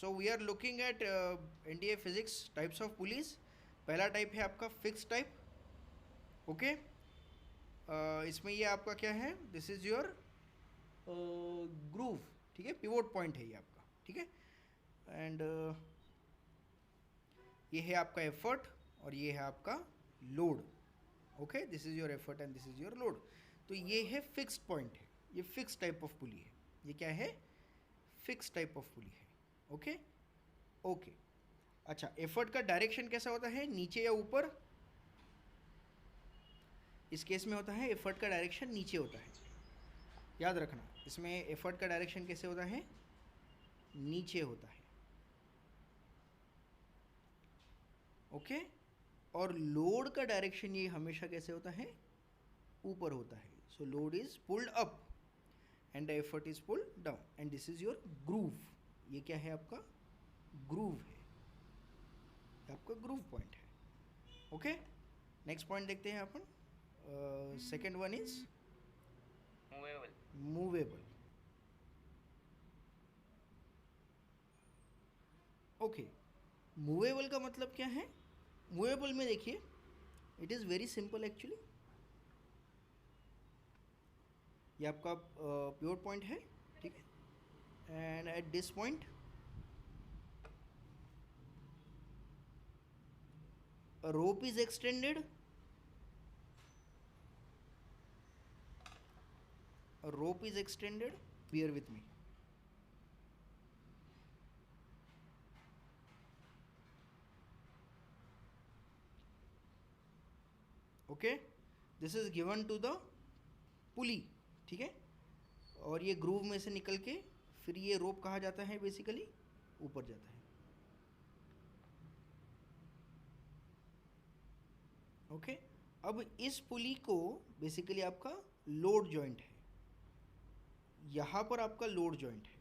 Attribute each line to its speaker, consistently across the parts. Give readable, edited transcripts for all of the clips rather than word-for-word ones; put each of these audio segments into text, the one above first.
Speaker 1: So we are looking at NDA physics types of pulleys. पहला type है आपका fix type. Okay, इसमें ये आपका क्या है, दिस इज योर ग्रूव, ठीक है, पिवोट पॉइंट है ये आपका, ठीक है। एंड ये है आपका एफर्ट और ये है आपका load. Okay, this is your effort and this is your load. तो ये है फिक्स्ड पॉइंट है, ये फिक्स टाइप ऑफ पुली है। ये क्या है, फिक्स टाइप ऑफ पुली है। Okay okay. अच्छा, एफर्ट का डायरेक्शन कैसा होता है, नीचे या ऊपर? इस केस में होता है एफर्ट का डायरेक्शन नीचे होता है, याद रखना। इसमें एफर्ट का डायरेक्शन कैसे होता है, नीचे होता है। ओके, और लोड का डायरेक्शन ये हमेशा कैसे होता है, ऊपर होता है। So load is pulled up and the effort is pulled down and this is your groove. ये क्या है आपका, ग्रूव है, आपका ग्रूव पॉइंट है। ओके, नेक्स्ट पॉइंट देखते हैं अपन। Second one is
Speaker 2: movable.
Speaker 1: Movable. Okay, movable का मतलब क्या है? मूवेबल में देखिए, it is very simple actually. ये आपका प्योर पॉइंट है, ठीक है। And at this point a rope is extended, a rope is extended, bear with me. Okay, this is given to the pulley, ठीक है। और ये ग्रूव में से निकल के फिर ये रोप कहाँ जाता है, बेसिकली ऊपर जाता है। ओके, अब इस पुली को बेसिकली आपका लोड जॉइंट है, यहाँ पर आपका लोड जॉइंट है।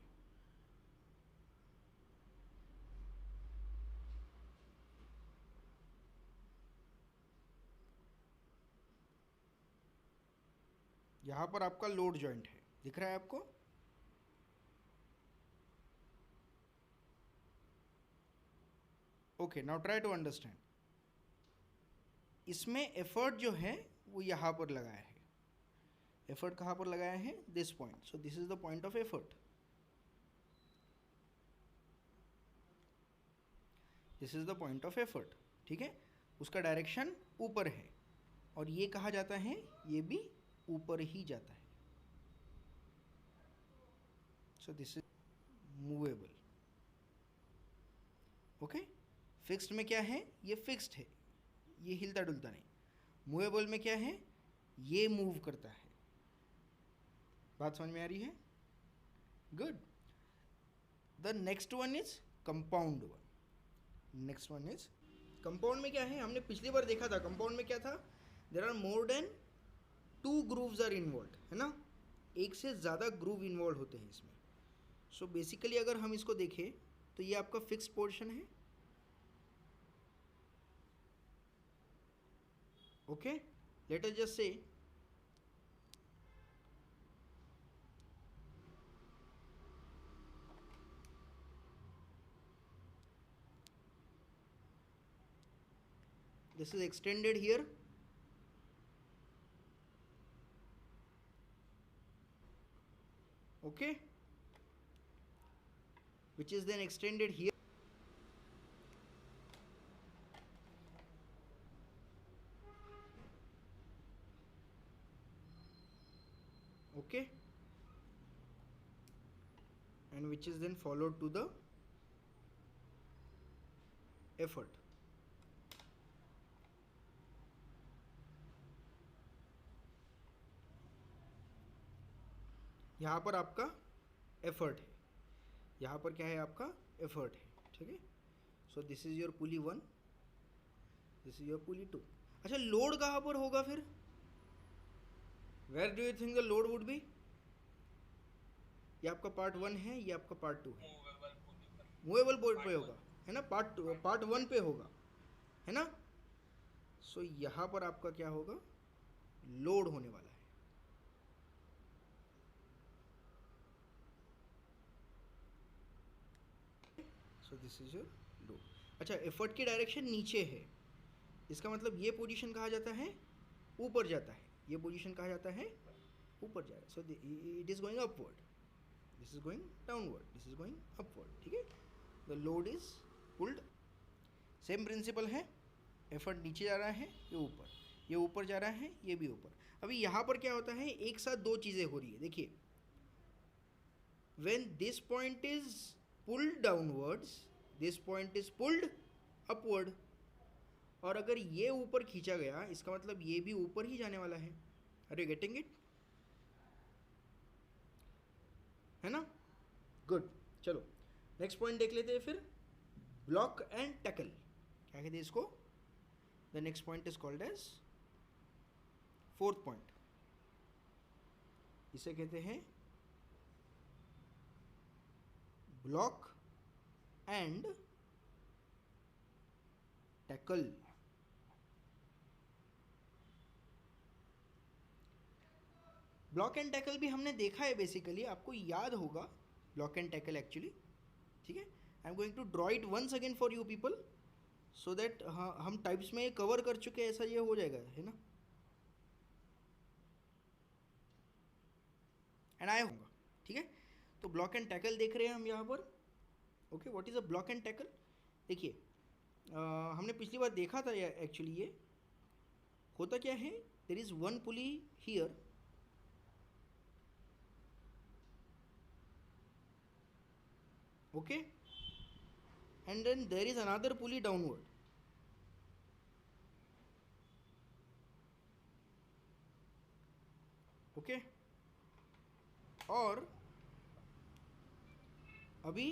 Speaker 1: यहाँ पर आपका लोड जॉइंट है, दिख रहा है आपको? Okay, now try to understand. इसमें एफर्ट जो है वो यहाँ पर लगाया है। एफर्ट कहाँ पर लगाया है, this point. So this is the point of effort, this is the point of effort, ठीक है। उसका डायरेक्शन ऊपर है और ये कहाँ जाता है, ये भी ऊपर ही जाता है। So this is movable. Okay, fixed में क्या है, ये फिक्स्ड है, ये हिलता डुलता नहीं। मूवेबल में क्या है, ये मूव करता है। बात समझ में आ रही है? Good. The next one is compound one. Next one is compound में क्या है, हमने पिछली बार देखा था कंपाउंड में क्या था, there are more than 2 grooves are involve, है ना, एक से ज़्यादा ग्रूव इन्वॉल्व होते हैं इसमें। सो बेसिकली अगर हम इसको देखें तो ये आपका फिक्स पोर्शन है। Okay, let us just say this is extended here, okay, which is then extended here, okay, and which is then followed to the effort. यहाँ पर आपका एफर्ट है, यहाँ पर क्या है, आपका एफर्ट है, ठीक है। So this is your pulley 1, this is your pulley 2। अच्छा, लोड कहाँ पर होगा फिर? Where do you think the load would be? ये आपका पार्ट 1 है, ये आपका पार्ट 2 है। मूवेबल बोर्ड पे होगा, है ना, पार्ट 1 पे होगा, है ना। सो यहाँ पर आपका क्या होगा, लोड होने वाला है। So this is your load. अच्छा, एफर्ट की डायरेक्शन नीचे है, इसका मतलब ये पोजीशन कहा जाता है ऊपर जाता है, ये पोजीशन कहा जाता है ऊपर जा रहा है. So it is going upward, this is going downward, this is going upward. ठीक है, the load is pulled. Same principle है, एफर्ट नीचे जा रहा है, ये ऊपर जा रहा है, ये भी ऊपर. अभी यहाँ पर क्या होता है, एक साथ दो चीज़ें हो रही है. देखिए, when this point is pulled downwards, this point is pulled upward. और अगर ये ऊपर खींचा गया, इसका मतलब ये भी ऊपर ही जाने वाला है. Are you getting it? है ना? गुड. चलो नेक्स्ट पॉइंट देख लेते हैं फिर. ब्लॉक एंड टैकल, क्या कहते हैं इसको? The next point is called as fourth point. इसे कहते हैं block and tackle. Block and tackle भी हमने देखा है, बेसिकली आपको याद होगा ब्लॉक एंड टैकल एक्चुअली. ठीक है, I am going to draw it once again for you people, so that हाँ हम टाइप्स में कवर कर चुके हैं, ऐसा ये हो जाएगा, है ना. एंड आया होगा. ठीक है, तो ब्लॉक एंड टैकल देख रहे हैं हम यहाँ पर. Okay, what is a block and tackle? देखिए, हमने पिछली बार देखा था एक्चुअली. ये होता क्या है, there is one pulley here, okay, and then there is another pulley downward. Okay, और अभी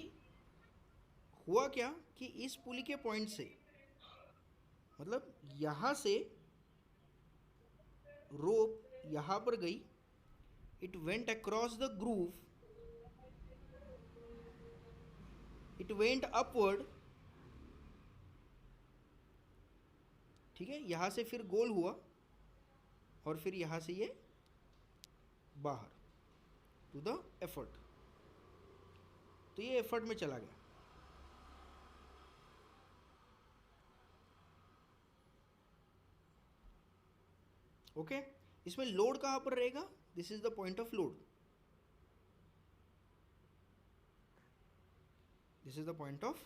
Speaker 1: हुआ क्या कि इस पुली के पॉइंट से, मतलब यहाँ से रोप यहाँ पर गई, it went across the groove, it went upward. ठीक है, यहाँ से फिर गोल हुआ और फिर यहाँ से ये बाहर टू द एफर्ट. तो ये एफर्ट में चला गया. ओके, इसमें लोड कहाँ पर रहेगा? This is the point of load, this is the point of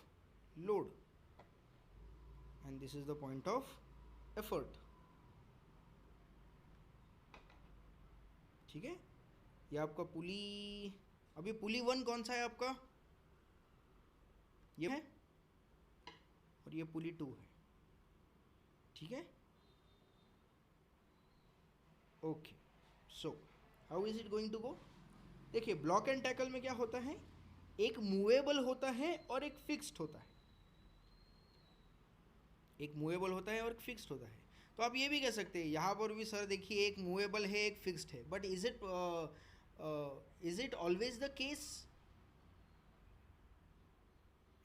Speaker 1: load, and this is the point of effort. ठीक है, ये आपका पुली, अभी पुली 1 कौन सा है आपका? ये है, और ये पुली 2 है. ठीक है, okay. So how is it going to go? देखिए, ब्लॉक एंड टैकल में क्या होता है, एक मूवेबल होता है और एक फिक्स्ड होता है. एक मूवेबल होता है और एक फिक्स्ड होता है. तो आप ये भी कह सकते हैं, यहाँ पर भी सर देखिए, एक मूवेबल है एक फिक्स्ड है, but is it always the case?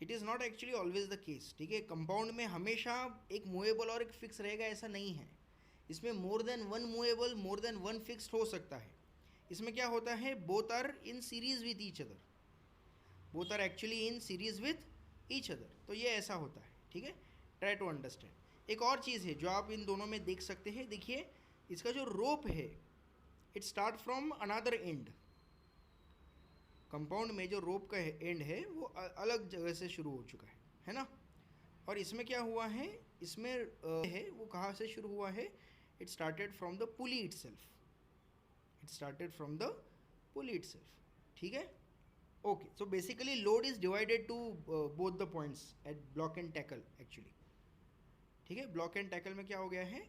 Speaker 1: It is not actually always the case. ठीक है, कंपाउंड में हमेशा एक मूवेबल और एक फिक्स रहेगा ऐसा नहीं है. इसमें more than one movable, more than one fixed हो सकता है. इसमें क्या होता है, both are in series with each other, both are actually in series with each other. तो ये ऐसा होता है. ठीक है, ट्राई टू अंडरस्टैंड. एक और चीज़ है जो आप इन दोनों में देख सकते हैं. देखिए, इसका जो रोप है, it start from another and. Compound में जो रोप का एंड है वो अलग जगह से शुरू हो चुका है ना. और इसमें क्या हुआ है, इसमें है वो कहाँ से शुरू हुआ है, it started from the pulley itself, it started from the pulley itself. ठीक है, okay. So basically load is divided to both the points at block and tackle actually. ठीक है, ब्लॉक एंड टैकल में क्या हो गया है,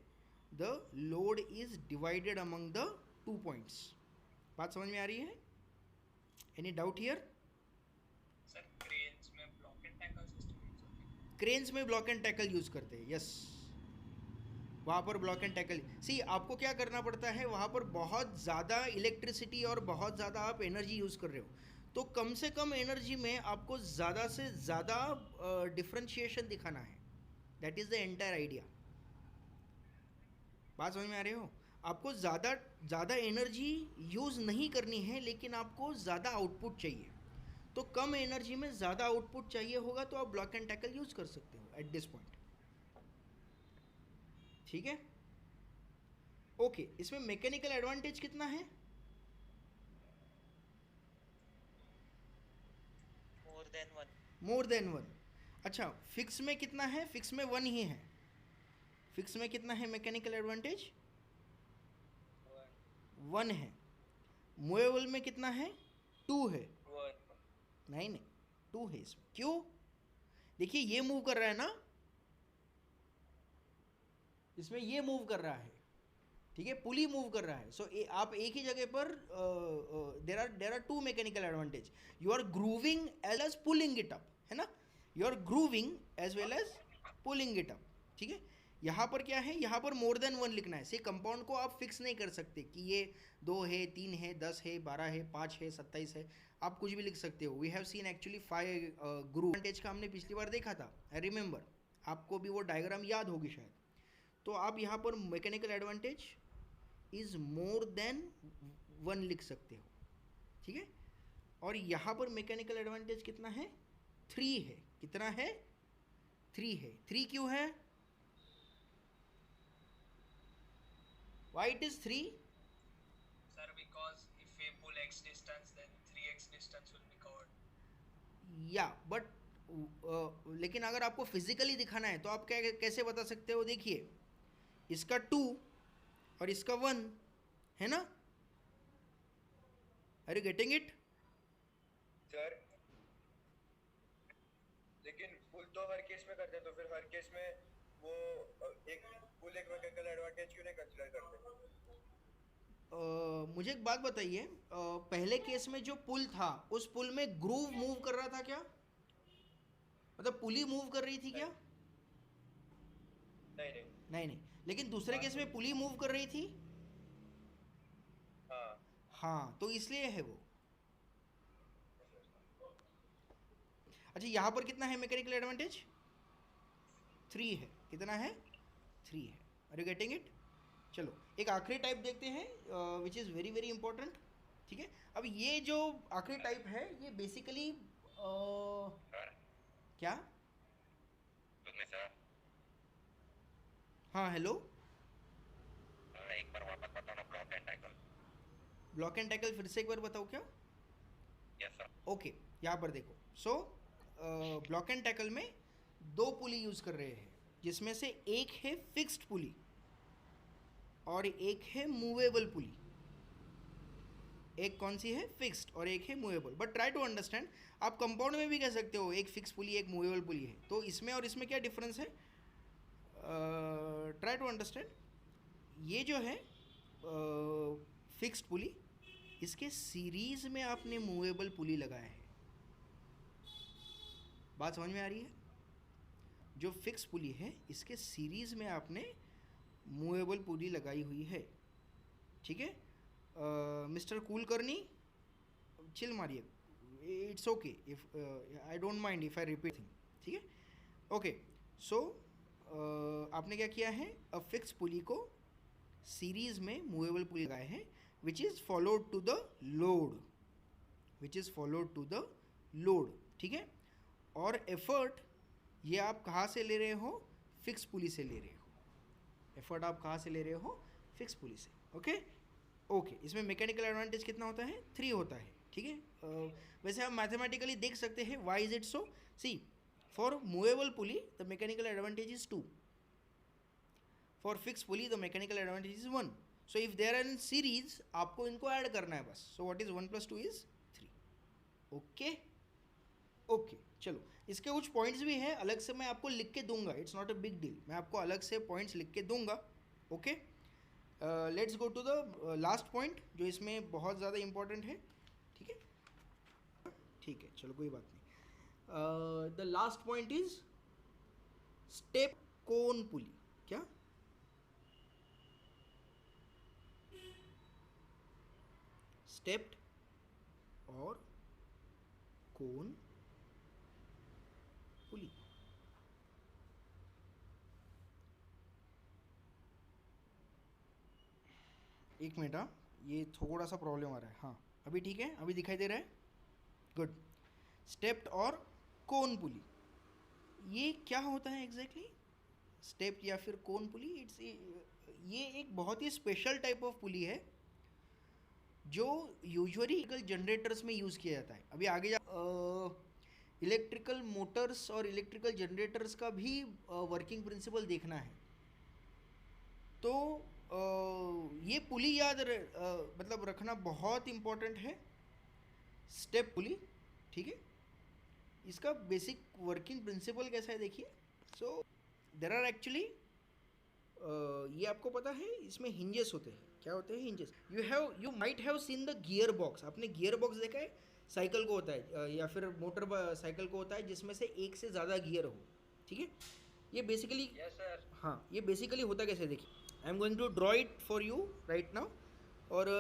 Speaker 1: the load is divided among the 2 points. बात समझ में आ रही है? Any doubt here?
Speaker 2: Sir cranes में block and tackle system use होता है.
Speaker 1: क्रेन्स में ब्लॉक एंड टैकल यूज़ करते हैं, यस. वहाँ पर ब्लॉक एंड टैकल, सी आपको क्या करना पड़ता है, वहाँ पर बहुत ज़्यादा इलेक्ट्रिसिटी और बहुत ज़्यादा आप एनर्जी यूज़ कर रहे हो, तो कम से कम एनर्जी में आपको ज़्यादा से ज़्यादा डिफ्रेंशिएशन दिखाना है. That is the entire idea. बात समझ में आ रहे हो? आपको ज़्यादा एनर्जी यूज़ नहीं करनी है, लेकिन आपको ज़्यादा आउटपुट चाहिए. तो कम एनर्जी में ज़्यादा आउटपुट चाहिए होगा तो आप ब्लॉक एंड टैकल यूज कर सकते हो एट दिस पॉइंट। ठीक है, ओके। इसमें मैकेनिकल एडवांटेज कितना है? मोर देन वन। अच्छा, फिक्स में कितना है? फिक्स में वन ही है। फिक्स में कितना है मैकेनिकल एडवांटेज? वन है। मूवेबल में कितना है? टू है। नहीं नहीं, टू है इसमें। क्यों? देखिए ये मूव कर रहा है ना, इसमें ये मूव कर रहा है, ठीक है, पुली मूव कर रहा है। सो आप एक ही जगह पर there are two mechanical advantage. You are grooving as as pulling it up, है ना, you are grooving as well as pulling it up. ठीक है, यहाँ पर क्या है? यहाँ पर मोर देन वन लिखना है। से कंपाउंड को आप फिक्स नहीं कर सकते कि ये 2 है, 3 है, 10 है, 12 है, 5 है, 27 है, आप कुछ भी लिख सकते हो। We have seen actually 5 groove advantage का हमने पिछली बार देखा था, आई रिमेंबर, आपको भी वो डायग्राम याद होगी शायद। तो आप यहाँ पर mechanical advantage is more than one लिख सकते हो, ठीक है। और यहाँ पर मैकेनिकल एडवांटेज कितना है? 3 है। कितना है? 3 है। 3 क्यों है? Why it is 3?
Speaker 2: Sir, because if we pull x distance, then 3x distance will be covered.
Speaker 1: या बट लेकिन अगर आपको फिजिकली दिखाना है तो आप क्या कैसे बता सकते हो? देखिए, इसका 2 और इसका 1 है ना। Are you getting it?
Speaker 3: Sir लेकिन पुल तो हर केस में करते हैं, तो फिर हर केस में वो एक पुल एक मैकेनिकल एडवांटेज क्यों नहीं कंसीडर करते?
Speaker 1: मुझे एक बात बताइए, पहले केस में जो पुल था उस पुल में ग्रूव मूव कर रहा था क्या? मतलब पुली मूव कर रही थी क्या?
Speaker 3: नहीं नहीं
Speaker 1: नहीं नहीं। लेकिन दूसरे केस में पुली मूव कर रही थी।
Speaker 3: हाँ
Speaker 1: हाँ, तो इसलिए है वो। अच्छा, यहाँ पर कितना है मैकेनिकल एडवांटेज? 3 है। कितना है? 3 है। Are you getting it? चलो एक आखिरी टाइप देखते हैं which is very very important. ठीक है, अब ये जो आखिरी टाइप है ये बेसिकली क्या? हाँ हेलो,
Speaker 3: एक बार वापस बताना block and tackle.
Speaker 1: Block and tackle फिर से एक बार बताओ क्या?
Speaker 3: Yes sir.
Speaker 1: ओके, यहाँ पर देखो। सो ब्लॉक एंड टैकल में 2 पुली यूज़ कर रहे हैं, जिसमें से एक है फिक्स्ड पुली और एक है मूवेबल पुली। एक कौन सी है? फिक्स्ड, और एक है movable. But try to understand, आप कंपाउंड में भी कह सकते हो एक फिक्स पुली एक मूवेबल पुली है, तो इसमें और इसमें क्या डिफरेंस है? Try to understand. ये जो है फिक्स्ड पुली, इसके सीरीज में आपने मूवेबल पुली लगाया है। बात समझ में आ रही है? जो फिक्स पुली है इसके सीरीज में आपने मूवेबल पुली लगाई हुई है। ठीक है, मिस्टर कुलकर्णी चिल मारिए, it's okay if I don't mind if I repeat thing. ठीक है, ओके। सो आपने क्या किया है? अ फिक्स पुली को सीरीज में मूवेबल पुली लगाए हैं, which is followed to the load, which is followed to the load. ठीक है, और एफर्ट ये आप कहाँ से ले रहे हो? फिक्स पुली से ले रहे हो। एफर्ट आप कहाँ से ले रहे हो? फिक्स पुली से। ओके ओके, इसमें मैकेनिकल एडवांटेज कितना होता है? 3 होता है। ठीक है, वैसे हम मैथमेटिकली देख सकते हैं why is it so. See, for movable pulley the mechanical advantage is 2, for fix pulley the mechanical advantage is 1। So if there are in series, आपको इनको ऐड करना है बस। So what is 1 + 2 is 3। Okay okay, चलो इसके कुछ points भी हैं, अलग से मैं आपको लिख के दूंगा। It's not a big deal, मैं आपको अलग से पॉइंट्स लिख के दूंगा। Okay, let's go to the last point जो इसमें बहुत ज़्यादा इंपॉर्टेंट है। ठीक है ठीक है, चलो कोई बात नहीं। The last point is step cone pulley. क्या? स्टेप्ड और कोन पुली। एक मिनट, ये थोड़ा सा प्रॉब्लम आ रहा है। हाँ, अभी ठीक है? अभी दिखाई दे रहा है? गुड। स्टेप्ड और कोन पुली। ये क्या होता है एग्जैक्टली? स्टेप्ड या फिर कोन पुली, ये एक बहुत ही स्पेशल टाइप ऑफ पुली है जो यूजुअली जनरेटर्स में यूज़ किया जाता है। अभी आगे जा इलेक्ट्रिकल मोटर्स और इलेक्ट्रिकल जनरेटर्स का भी वर्किंग प्रिंसिपल देखना है। तो ये पुली मतलब रखना बहुत इम्पोर्टेंट है, स्टेप पुली, ठीक है। इसका बेसिक वर्किंग प्रिंसिपल कैसा है देखिए। सो देर आर एक्चुअली, ये आपको पता है इसमें हिंजेस होते हैं। क्या होते हैं hinges? You might have seen the gear box. आपने गियर बॉक्स देखा है? साइकिल को होता है या फिर मोटर साइकिल को होता है जिसमें से एक से ज़्यादा गियर हो, ठीक है। ये बेसिकली,
Speaker 3: यस सर।
Speaker 1: हाँ, ये बेसिकली होता कैसे देखिए। I am going to draw it for you right now. और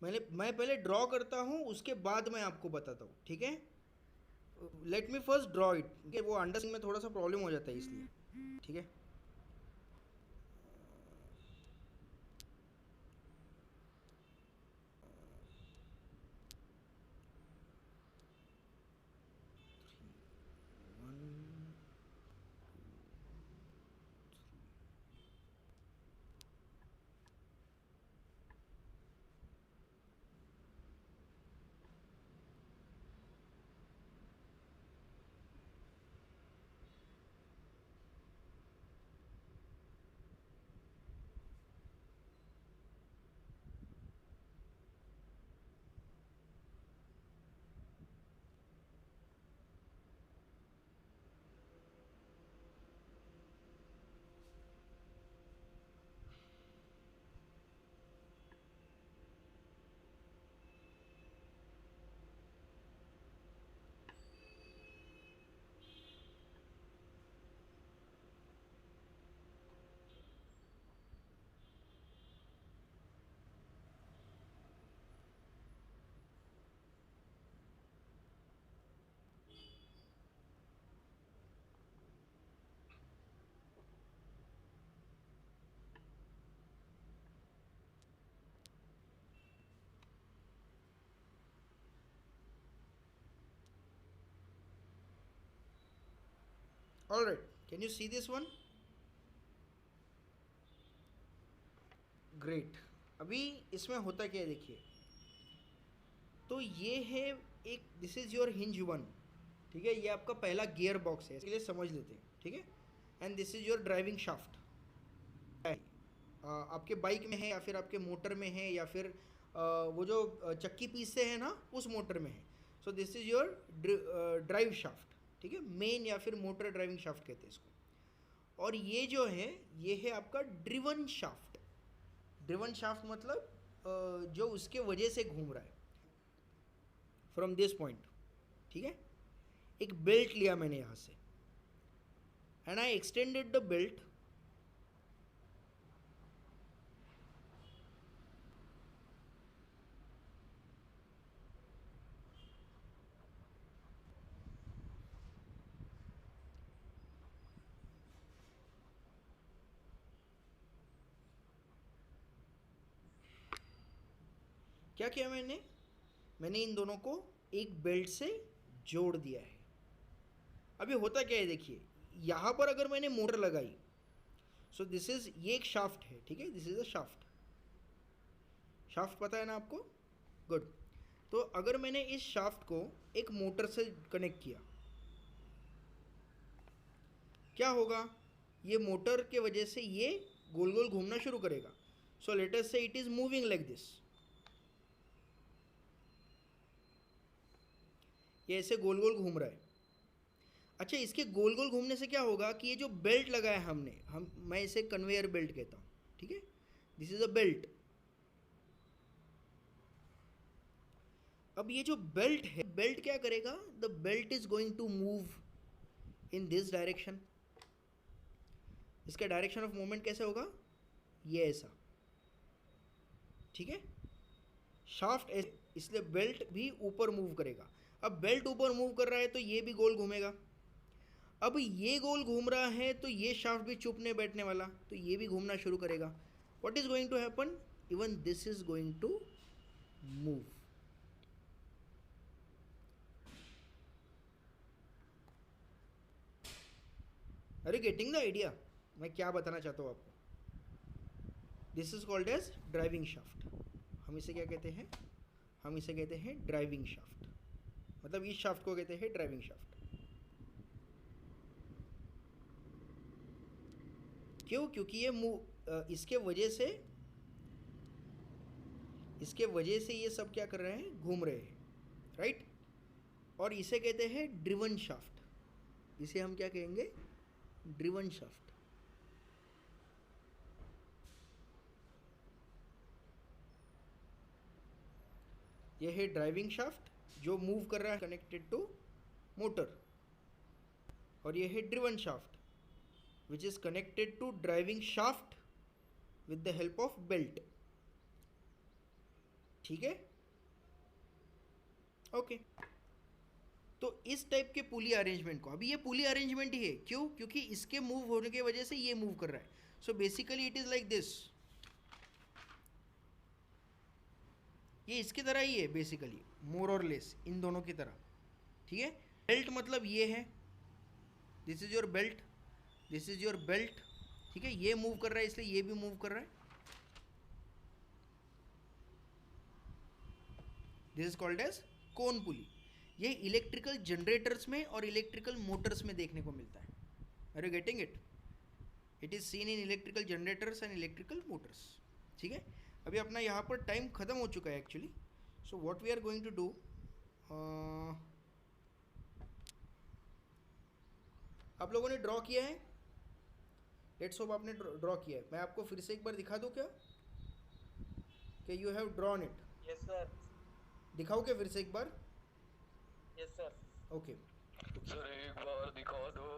Speaker 1: मैं पहले ड्रॉ करता हूँ, उसके बाद मैं आपको बताता हूँ, ठीक है। Let me first draw it. वो अंडरस्टैंडिंग में थोड़ा सा प्रॉब्लम हो जाता है इसलिए, ठीक है। All right, can you see this one? Great. अभी इसमें होता क्या है देखिए। तो ये है एक, this is your hinge one, ठीक है। ये आपका पहला गियर बॉक्स है, इसके लिए समझ लेते हैं, ठीक है। And this is your driving shaft. आपके बाइक में है या फिर आपके मोटर में है या फिर वो जो चक्की पीसते हैं ना उस मोटर में है। So this is your drive shaft, ठीक है। मेन या फिर मोटर ड्राइविंग शाफ्ट कहते हैं इसको। और ये जो है ये है आपका ड्रिवन शाफ्ट। ड्रिवन शाफ्ट मतलब जो उसके वजह से घूम रहा है फ्रॉम दिस पॉइंट, ठीक है। एक बेल्ट लिया मैंने यहाँ से and I extended the belt क्या किया मैंने इन दोनों को एक बेल्ट से जोड़ दिया है। अभी होता क्या है देखिए, यहाँ पर अगर मैंने मोटर लगाई, सो दिस इज, ये एक शाफ्ट है, ठीक है। This is a shaft. Shaft पता है ना आपको? गुड। तो अगर मैंने इस शाफ्ट को एक मोटर से कनेक्ट किया, क्या होगा? ये मोटर के वजह से ये गोल गोल घूमना शुरू करेगा। सो लेट अस से it is moving like this. ये ऐसे गोल गोल घूम रहा है। अच्छा, इसके गोल गोल घूमने से क्या होगा कि ये जो बेल्ट लगाया हमने, मैं इसे कन्वेयर बेल्ट कहता हूँ, ठीक है, दिस इज अ बेल्ट। अब ये जो बेल्ट है, बेल्ट क्या करेगा, the belt is going to move in this direction. इसका डायरेक्शन ऑफ मूवमेंट कैसे होगा, ये ऐसा, ठीक है, शाफ्ट ऐसे, इसलिए बेल्ट भी ऊपर मूव करेगा। अब बेल्ट ऊपर मूव कर रहा है तो ये भी गोल घूमेगा। अब ये गोल घूम रहा है तो ये शाफ्ट भी चुप नहीं बैठने वाला, तो ये भी घूमना शुरू करेगा। What is going to happen, even this is going to move. Are you getting the idea मैं क्या बताना चाहता हूँ आपको? This is called as driving shaft. हम इसे क्या कहते हैं, हम इसे कहते हैं ड्राइविंग शाफ्ट, मतलब इस शाफ्ट को कहते हैं ड्राइविंग शाफ्ट। क्यों, क्योंकि ये इसके वजह से ये सब क्या कर रहे हैं, घूम रहे हैं, राइट। और इसे कहते हैं ड्रिवन शाफ्ट। इसे हम क्या कहेंगे, ड्रिवन शाफ्ट। यह है ड्राइविंग शाफ्ट जो मूव कर रहा है कनेक्टेड टू मोटर, और यह है driven shaft which is connected to driving shaft with the help of belt, ठीक है, ओके। तो इस टाइप के पुली अरेंजमेंट को, अभी ये पुली अरेंजमेंट ही है, क्यों, क्योंकि इसके मूव होने की वजह से ये मूव कर रहा है। So basically it is like this, ये इसकी तरह ही है बेसिकली, मोर और लेस, इन दोनों की तरह, ठीक है। बेल्ट मतलब ये है, this is your belt, this is your belt, ठीक है, ये मूव कर रहा है इसलिए ये भी मूव कर रहा है। दिस इज कॉल्ड एज कोन पुली। ये इलेक्ट्रिकल जनरेटर्स में और इलेक्ट्रिकल मोटर्स में देखने को मिलता है। Are you getting it? It is seen in electrical generators and electrical motors, ठीक है। अभी अपना यहाँ पर टाइम खत्म हो चुका है actually. So what we are going to do, आप लोगों ने ड्रॉ किया है, लेट्स होप आपने ड्रॉ किया है। मैं आपको फिर से एक बार दिखा दूं क्या, कि you have drawn it?
Speaker 3: Yes sir.
Speaker 1: दिखाओ क्या फिर से एक बार?
Speaker 3: Yes sir.
Speaker 1: ओके,
Speaker 3: सर एक बार दिखा दो।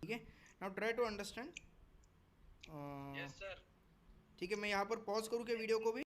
Speaker 1: ठीक है, now try to understand.
Speaker 3: Yes sir.
Speaker 1: ठीक है, मैं यहाँ पर पॉज करूँ क्या वीडियो को भी?